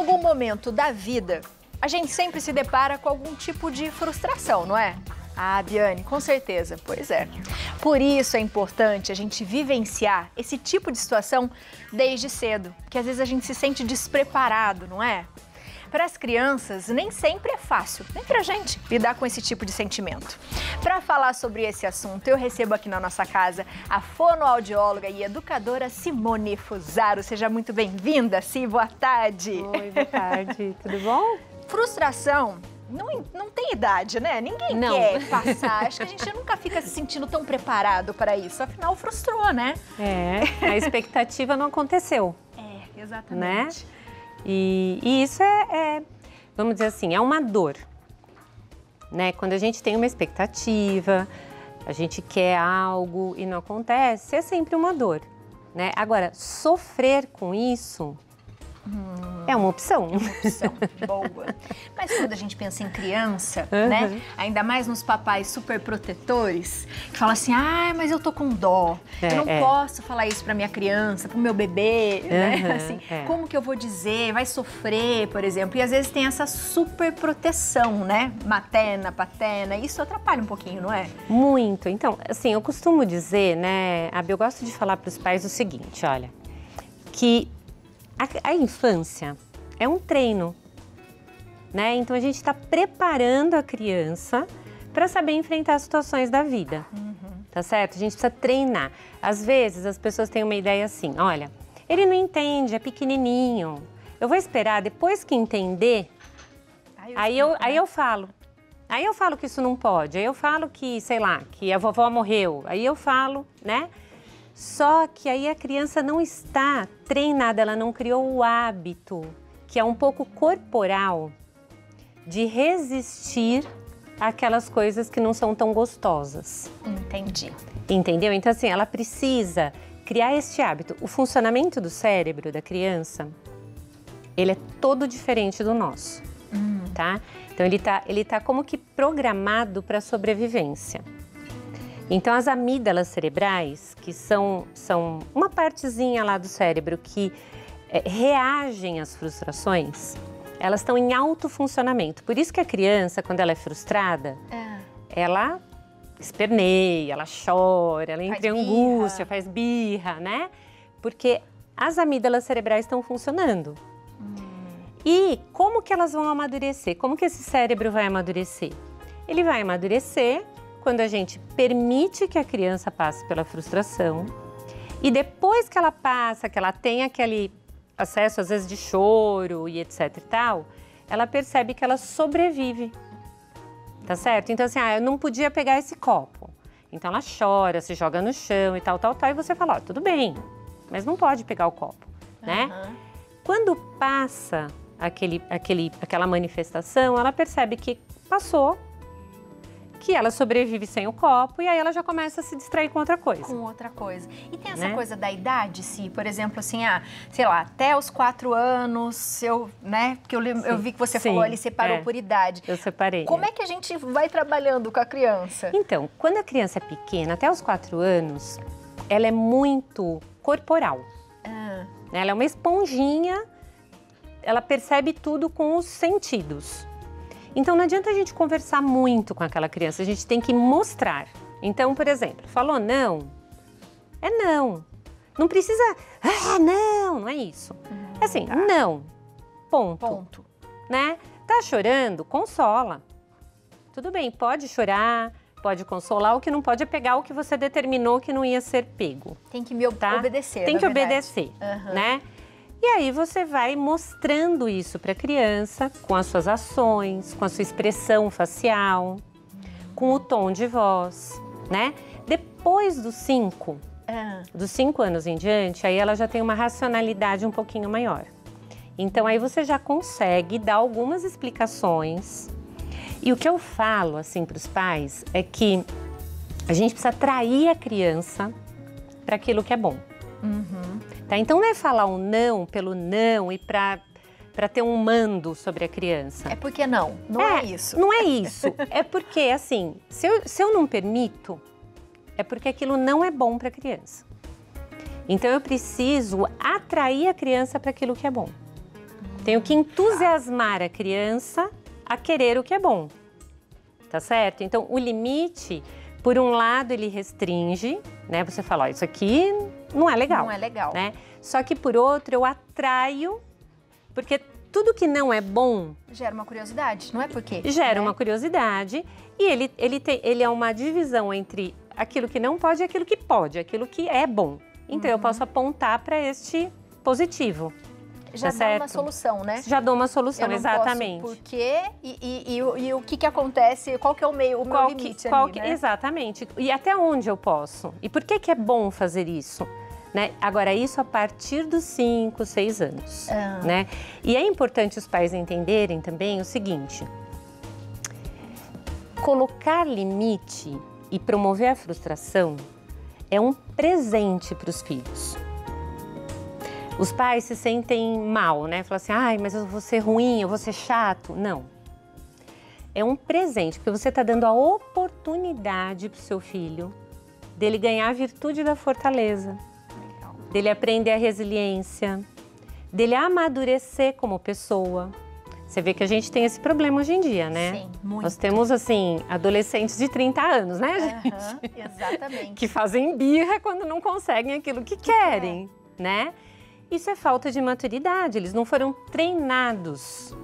algum momento da vida, a gente sempre se depara com algum tipo de frustração, não é? Ah, Biane, com certeza. Pois é. Por isso é importante a gente vivenciar esse tipo de situação desde cedo, porque às vezes a gente se sente despreparado, não é? Para as crianças, nem sempre é fácil, nem para a gente, lidar com esse tipo de sentimento. Para falar sobre esse assunto, eu recebo aqui na nossa casa a fonoaudióloga e educadora Simone Fusaro. Seja muito bem-vinda, Si, boa tarde. Oi, boa tarde, tudo bom? Frustração não tem idade, né? Ninguém quer passar. Acho que a gente nunca fica se sentindo tão preparado para isso. Afinal, frustrou, né? É, a expectativa não aconteceu. É, exatamente. Né? E isso vamos dizer assim, é uma dor, né? Quando a gente tem uma expectativa, a gente quer algo e não acontece, é sempre uma dor, né? Agora, sofrer com isso é uma opção. É uma opção, boa. Mas quando a gente pensa em criança, né? Ainda mais nos papais super protetores, que falam assim, mas eu tô com dó, eu não posso falar isso pra minha criança, pro meu bebê, né? Assim, como que eu vou dizer? Vai sofrer, por exemplo. E às vezes tem essa super proteção, né? Materna, paterna, isso atrapalha um pouquinho, não é? Muito. Então, assim, eu costumo dizer, né, Abi, eu gosto de falar pros pais o seguinte, olha, que a infância é um treino, né? Então a gente está preparando a criança para saber enfrentar as situações da vida, tá certo? A gente precisa treinar. Às vezes as pessoas têm uma ideia assim, olha, ele não entende, é pequenininho, eu vou esperar, depois que entender, aí eu falo. Aí eu falo que isso não pode, aí eu falo que, sei lá, que a vovó morreu, aí eu falo, né? Só que aí a criança não está treinada, ela não criou o hábito, que é um pouco corporal, de resistir àquelas coisas que não são tão gostosas. Entendi. Entendeu? Então, assim, ela precisa criar este hábito. O funcionamento do cérebro da criança, ele é todo diferente do nosso, tá? Então, ele tá como que programado para sobrevivência. Então, as amígdalas cerebrais, que são uma partezinha lá do cérebro que reagem às frustrações, elas estão em alto funcionamento. Por isso que a criança, quando ela é frustrada, ela esperneia, ela chora, ela entra em angústia, faz birra, né? Porque as amígdalas cerebrais estão funcionando. E como que elas vão amadurecer? Como que esse cérebro vai amadurecer? Ele vai amadurecer quando a gente permite que a criança passe pela frustração e depois que ela passa, que ela tem aquele acesso às vezes de choro e etc e tal, ela percebe que ela sobrevive, tá certo? Então assim, eu não podia pegar esse copo. Então ela chora, se joga no chão e tal, e você fala, tudo bem, mas não pode pegar o copo, né? Quando passa aquela manifestação, ela percebe que passou, que ela sobrevive sem o copo e aí ela já começa a se distrair com outra coisa. Com outra coisa. E tem essa coisa da idade, Se, por exemplo, assim, sei lá, até os 4 anos, né? Porque eu vi que você falou ali, separou por idade. Eu separei. Como é que a gente vai trabalhando com a criança? Então, quando a criança é pequena, até os 4 anos, ela é muito corporal. Ela é uma esponjinha, ela percebe tudo com os sentidos. Então, não adianta a gente conversar muito com aquela criança, a gente tem que mostrar. Então, por exemplo, falou não, é não. Não precisa, não é isso. É assim, não, ponto. Né? Tá chorando? Consola. Tudo bem, pode chorar, pode consolar, o que não pode é pegar o que você determinou que não ia ser pego. Tem que me obedecer, Tem que obedecer, né? E aí você vai mostrando isso para a criança com as suas ações, com a sua expressão facial, com o tom de voz, né? Depois dos 5 anos em diante, aí ela já tem uma racionalidade um pouquinho maior. Então aí você já consegue dar algumas explicações. E o que eu falo assim para os pais é que a gente precisa atrair a criança para aquilo que é bom. Tá? Então não é falar um não pelo não e para ter um mando sobre a criança. É porque não é isso. Não é isso. É porque, assim, se eu não permito, é porque aquilo não é bom para a criança. Então eu preciso atrair a criança para aquilo que é bom. Tenho que entusiasmar a criança a querer o que é bom, tá certo? Então, o limite, por um lado, ele restringe, né? Você fala, ó, isso aqui não é legal. Não é legal. Né? Só que, por outro, eu atraio, porque tudo que não é bom... Gera uma curiosidade, não é porque? Gera uma curiosidade e ele é uma divisão entre aquilo que não pode e aquilo que pode, aquilo que é bom. Então, eu posso apontar para este positivo. Já tá dá certo? uma solução, né? Já dou uma solução, eu não exatamente. Posso por quê e o que acontece, qual que é o meu limite ali, né? Exatamente. E até onde eu posso? E por que é bom fazer isso? Né? Agora, isso a partir dos 5, 6 anos. Né? E é importante os pais entenderem também o seguinte: colocar limite e promover a frustração é um presente para os filhos. Os pais se sentem mal, né? Falam assim, ai, mas eu vou ser ruim, eu vou ser chato. Não. É um presente, porque você está dando a oportunidade para o seu filho dele ganhar a virtude da fortaleza, dele aprender a resiliência, dele amadurecer como pessoa. Você vê que a gente tem esse problema hoje em dia, né? Sim, muito. Nós temos, assim, adolescentes de 30 anos, né, gente? Exatamente. Que fazem birra quando não conseguem aquilo que querem, né? Isso é falta de maturidade, eles não foram treinados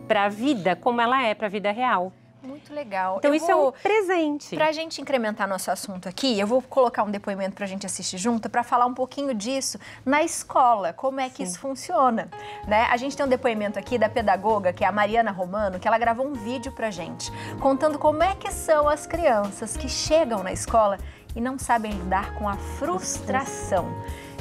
para a vida como ela é, para a vida real. Muito legal. Então isso é um presente. Para a gente incrementar nosso assunto aqui, eu vou colocar um depoimento para a gente assistir junto, para falar um pouquinho disso na escola, como é que isso funciona. Né? A gente tem um depoimento aqui da pedagoga, que é a Mariana Romano, que ela gravou um vídeo para a gente, contando como é que são as crianças que chegam na escola e não sabem lidar com a frustração.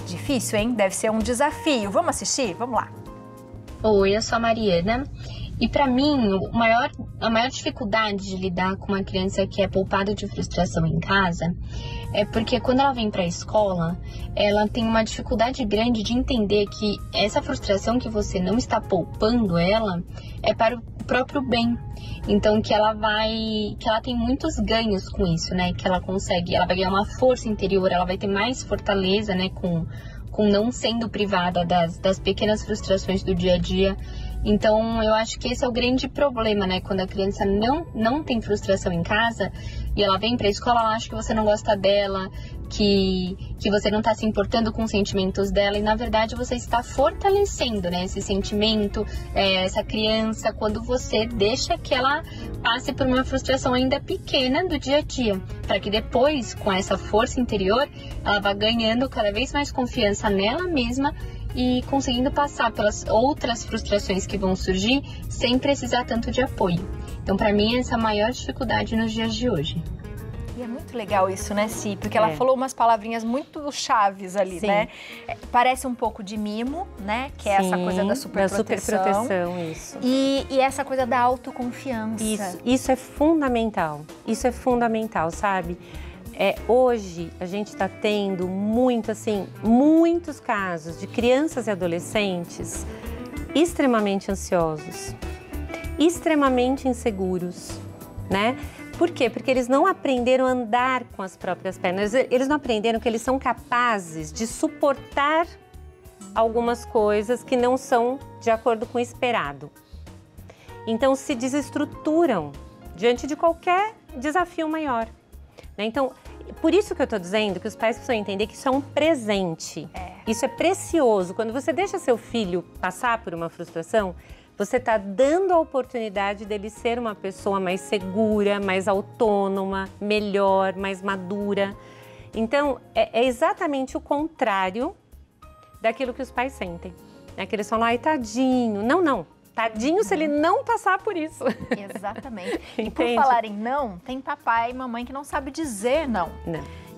Difícil, hein? Deve ser um desafio. Vamos assistir? Vamos lá. Oi, eu sou a Mariana. E para mim, a maior dificuldade de lidar com uma criança que é poupada de frustração em casa é porque quando ela vem para a escola, ela tem uma dificuldade grande de entender que essa frustração que você não está poupando ela é para o próprio bem. Então que ela tem muitos ganhos com isso, né? Que ela vai ganhar uma força interior, ela vai ter mais fortaleza, né? Com não sendo privada das pequenas frustrações do dia a dia. Então, eu acho que esse é o grande problema, né? Quando a criança não tem frustração em casa e ela vem pra escola, ela acha que você não gosta dela, que você não tá se importando com os sentimentos dela. E, na verdade, você está fortalecendo, né? Esse sentimento, essa criança, quando você deixa que ela passe por uma frustração ainda pequena do dia a dia. Para que depois, com essa força interior, ela vá ganhando cada vez mais confiança nela mesma e conseguindo passar pelas outras frustrações que vão surgir sem precisar tanto de apoio. Então, para mim, essa é a maior dificuldade nos dias de hoje. E é muito legal isso, né, Si? Porque ela falou umas palavrinhas muito chaves ali, né? Parece um pouco de mimo, né? Que é essa coisa da superproteção. Da superproteção, isso. E essa coisa da autoconfiança. Isso é fundamental. Isso é fundamental, sabe? Hoje a gente está tendo muitos casos de crianças e adolescentes extremamente ansiosos, extremamente inseguros, né? Por quê? Porque eles não aprenderam a andar com as próprias pernas, eles não aprenderam que eles são capazes de suportar algumas coisas que não são de acordo com o esperado. Então se desestruturam diante de qualquer desafio maior. Então, por isso que eu estou dizendo que os pais precisam entender que isso é um presente. Isso é precioso. Quando você deixa seu filho passar por uma frustração, você está dando a oportunidade dele ser uma pessoa mais segura, mais autônoma, melhor, mais madura. Então, é exatamente o contrário daquilo que os pais sentem. Que eles falam, ai, tadinho. Não. Tadinho se ele não passar por isso. Exatamente. E por falar em não, tem papai e mamãe que não sabe dizer não.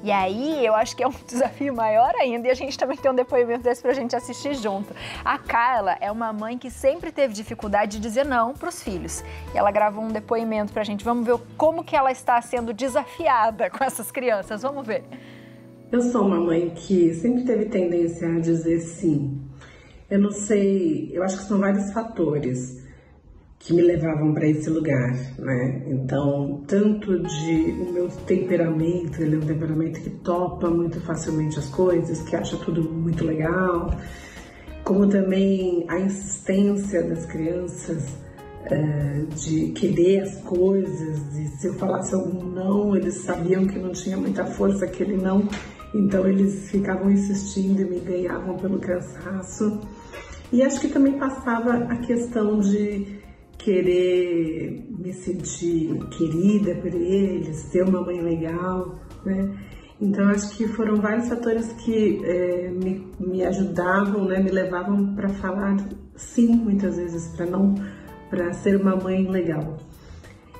E aí, eu acho que é um desafio maior ainda, e a gente também tem um depoimento desse pra gente assistir junto. A Carla é uma mãe que sempre teve dificuldade de dizer não pros filhos. E ela gravou um depoimento pra gente. Vamos ver como que ela está sendo desafiada com essas crianças. Vamos ver. Eu sou uma mãe que sempre teve tendência a dizer sim. Eu não sei, eu acho que são vários fatores que me levavam para esse lugar, né? Então, tanto de o meu temperamento, ele é um temperamento que topa muito facilmente as coisas, que acha tudo muito legal, como também a insistência das crianças de querer as coisas, e se eu falasse algum não, eles sabiam que não tinha muita força aquele não, então eles ficavam insistindo e me ganhavam pelo cansaço. E acho que também passava a questão de querer me sentir querida por eles, ter uma mãe legal, né? Então acho que foram vários fatores que me ajudavam, né? Me levavam para falar sim muitas vezes, para ser uma mãe legal.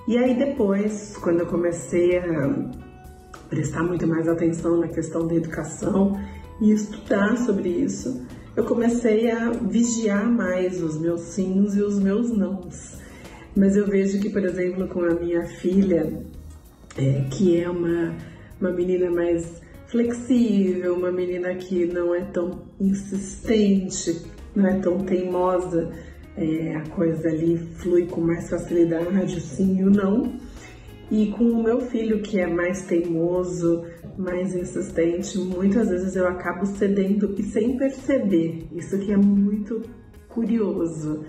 E aí depois, quando eu comecei a prestar muito mais atenção na questão da educação e estudar sobre isso, eu comecei a vigiar mais os meus sims e os meus nãos. Mas eu vejo que, por exemplo, com a minha filha, que é uma menina mais flexível, uma menina que não é tão insistente, não é tão teimosa, a coisa ali flui com mais facilidade, o sim e o não. E com o meu filho, que é mais teimoso, mais insistente, muitas vezes eu acabo cedendo e sem perceber. Isso que é muito curioso,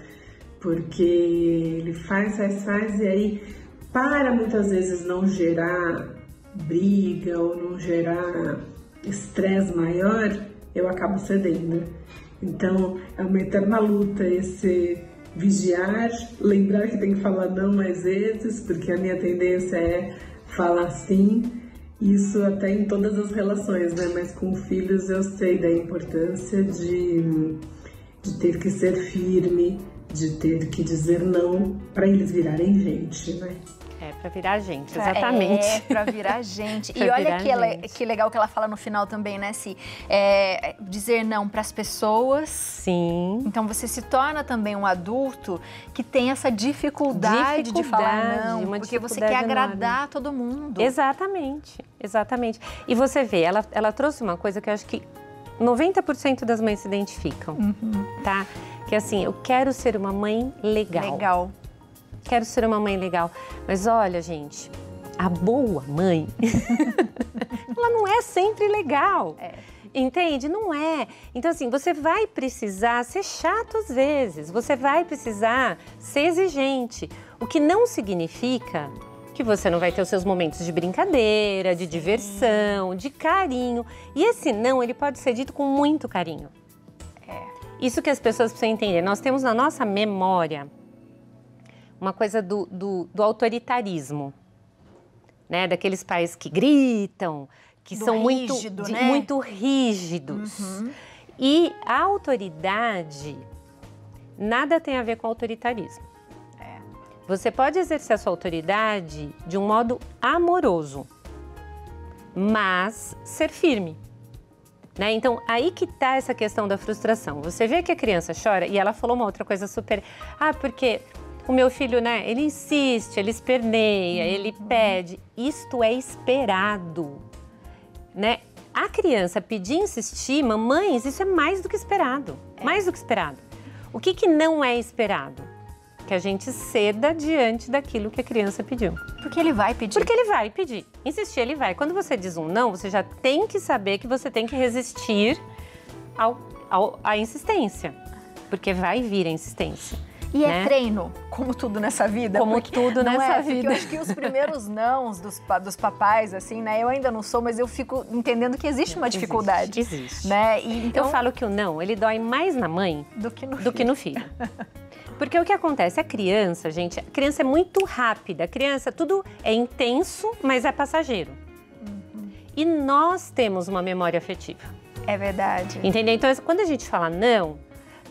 porque ele faz e aí, para muitas vezes não gerar briga ou não gerar estresse maior, eu acabo cedendo. Então, é uma eterna luta esse vigiar, lembrar que tem que falar não mais vezes, porque a minha tendência é falar sim, isso até em todas as relações, né? Mas com filhos eu sei da importância de ter que ser firme, de ter que dizer não para eles virarem gente, né? Pra virar gente, exatamente. Pra virar gente. Pra e olha gente. que legal que ela fala no final também, né, Si? Dizer não pras pessoas. Sim. Então você se torna também um adulto que tem essa dificuldade de falar não, porque você quer agradar todo mundo. Exatamente, exatamente. E você vê, ela trouxe uma coisa que eu acho que 90% das mães se identificam, tá? Que assim, eu quero ser uma mãe legal. Legal. Quero ser uma mãe legal. Mas olha, gente, a boa mãe, ela não é sempre legal. Entende? Não é. Então, assim, você vai precisar ser chato às vezes. Você vai precisar ser exigente. O que não significa que você não vai ter os seus momentos de brincadeira, de diversão, de carinho. E esse não, ele pode ser dito com muito carinho. Isso que as pessoas precisam entender. Nós temos na nossa memória uma coisa do autoritarismo, né? Daqueles pais que gritam, que são rígido, né? muito rígidos. E a autoridade nada tem a ver com autoritarismo. Você pode exercer a sua autoridade de um modo amoroso, mas ser firme. Né? Então, aí que tá essa questão da frustração. Você vê que a criança chora, e ela falou uma outra coisa super... porque o meu filho, né, ele insiste, ele esperneia, ele pede. Isto é esperado, né? A criança pedir e insistir, mamães, isso é mais do que esperado. Mais do que esperado. O que não é esperado? Que a gente ceda diante daquilo que a criança pediu. Porque ele vai pedir. Porque ele vai pedir. Insistir, ele vai. Quando você diz um não, você já tem que saber que você tem que resistir à insistência. Porque vai vir a insistência. E é treino, como tudo nessa vida. Como tudo nessa vida. Porque eu acho que os primeiros nãos dos papais, assim, né? Eu ainda não sou, mas eu fico entendendo que existe uma dificuldade. Existe. Né? E, então, eu falo que o não, ele dói mais na mãe do que no filho. Porque o que acontece? A criança, gente, a criança é muito rápida. A criança, tudo é intenso, mas é passageiro. E nós temos uma memória afetiva. É verdade. Entendeu? Então, quando a gente fala não...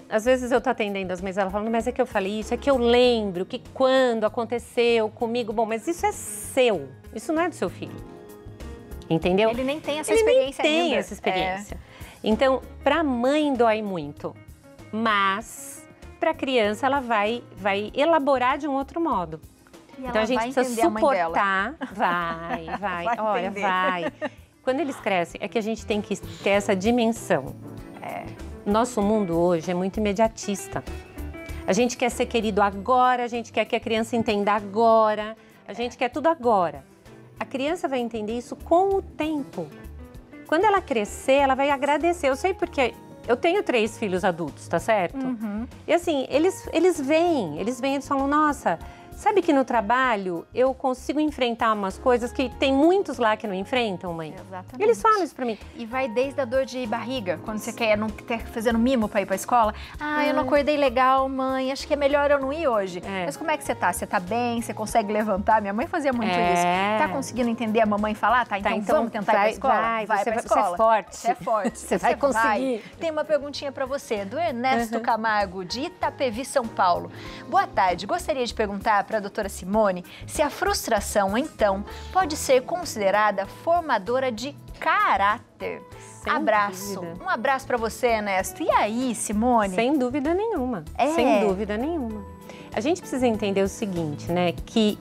Às vezes eu tô atendendo as mães, ela fala, mas é que eu falei isso, é que eu lembro que quando aconteceu comigo, bom, mas isso é seu, isso não é do seu filho, entendeu? Ele nem tem essa experiência ainda. Ele nem tem essa experiência. Então, pra mãe dói muito, mas pra criança ela vai elaborar de um outro modo. E então a gente precisa suportar, vai. Olha, entender. vai. Quando eles crescem, é que a gente tem que ter essa dimensão. Nosso mundo hoje é muito imediatista. A gente quer ser querido agora, a gente quer que a criança entenda agora, a gente quer tudo agora. A criança vai entender isso com o tempo. Quando ela crescer, ela vai agradecer. Eu sei porque eu tenho 3 filhos adultos, tá certo? E assim, eles vêm, eles falam, nossa, sabe que no trabalho eu consigo enfrentar umas coisas que tem muitos lá que não enfrentam, mãe? Exatamente. Eles falam isso pra mim. E vai desde a dor de barriga, quando você quer não ter fazendo mimo pra ir pra escola. Ah, eu não acordei legal, mãe, acho que é melhor eu não ir hoje. Mas como é que você tá? Você tá bem? Você consegue levantar? Minha mãe fazia muito isso. Tá conseguindo entender a mamãe falar? Tá, então vamos tentar ir pra escola? Vai pra escola. Você é forte. Você é forte. Você vai conseguir. Tem uma perguntinha pra você, do Ernesto Camargo, de Itapevi, São Paulo. Boa tarde, gostaria de perguntar pra doutora Simone se a frustração, então, pode ser considerada formadora de caráter. Sem abraço. dúvida. Um abraço pra você, Ernesto. E aí, Simone? Sem dúvida nenhuma. Sem dúvida nenhuma. A gente precisa entender o seguinte, né? Que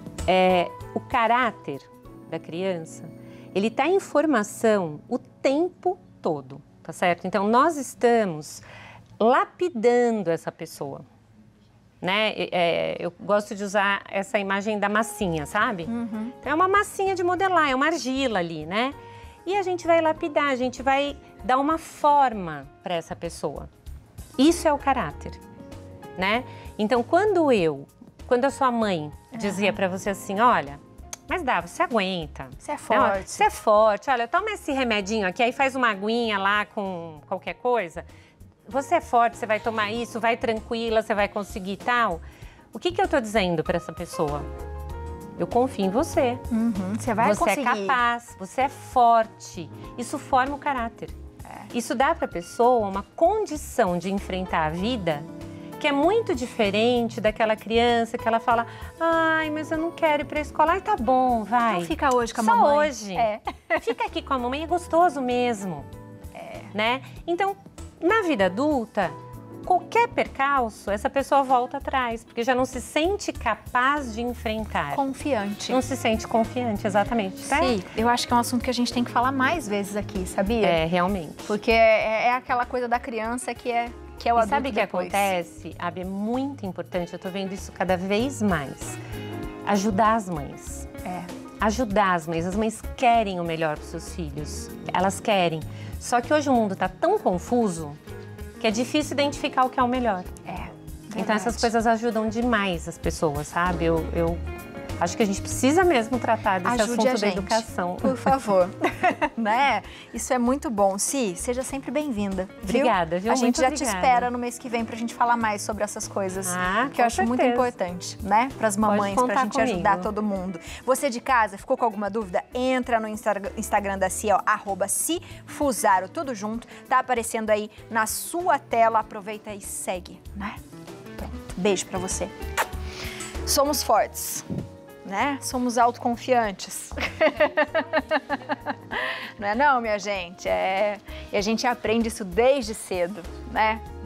o caráter da criança, ele tá em formação o tempo todo, tá certo? Então, nós estamos lapidando essa pessoa. Né? Eu gosto de usar essa imagem da massinha, sabe? Então, é uma massinha de modelar, é uma argila ali, né? E a gente vai lapidar, a gente vai dar uma forma para essa pessoa. Isso é o caráter, né? Então, quando a sua mãe dizia para você assim, olha, mas Dava, você aguenta. Você é forte. Você é forte, olha, toma esse remedinho aqui, aí faz uma aguinha lá com qualquer coisa. Você é forte, você vai tomar isso, vai tranquila, você vai conseguir e tal. O que eu tô dizendo para essa pessoa? Eu confio em você. Você vai conseguir. Você é capaz, você é forte. Isso forma o caráter. Isso dá para a pessoa uma condição de enfrentar a vida que é muito diferente daquela criança que ela fala, ai, mas eu não quero ir para a escola. Ai, tá bom, vai. Então fica hoje com a Só mamãe. hoje. Fica aqui com a mamãe, é gostoso mesmo. Né? Então, na vida adulta, qualquer percalço, essa pessoa volta atrás, porque já não se sente capaz de enfrentar. Confiante. Não se sente confiante, exatamente. Sim, eu acho que é um assunto que a gente tem que falar mais vezes aqui, sabia? Realmente. Porque é aquela coisa da criança que é o adulto. Sabe o que depois. acontece, Abi? É muito importante, eu tô vendo isso cada vez mais. Ajudar as mães. Ajudar as mães querem o melhor para os seus filhos. Elas querem. Só que hoje o mundo tá tão confuso que é difícil identificar o que é o melhor. Então essas coisas ajudam demais as pessoas, sabe? Eu acho que a gente precisa mesmo tratar desse assunto da educação. Por favor. Né? Isso é muito bom. Si, seja sempre bem-vinda. Obrigada, viu? A gente muito já obrigada. te espera no mês que vem pra gente falar mais sobre essas coisas. Que eu acho certeza. muito importante, né? Para as mamães, pra gente ajudar todo mundo. Você de casa, ficou com alguma dúvida? Entra no Instagram da Si, ó, @sifusaro, tudo junto. Tá aparecendo aí na sua tela. Aproveita e segue, né? Pronto. Beijo pra você. Somos fortes. Né? Somos autoconfiantes. Não é não, minha gente? E a gente aprende isso desde cedo, né?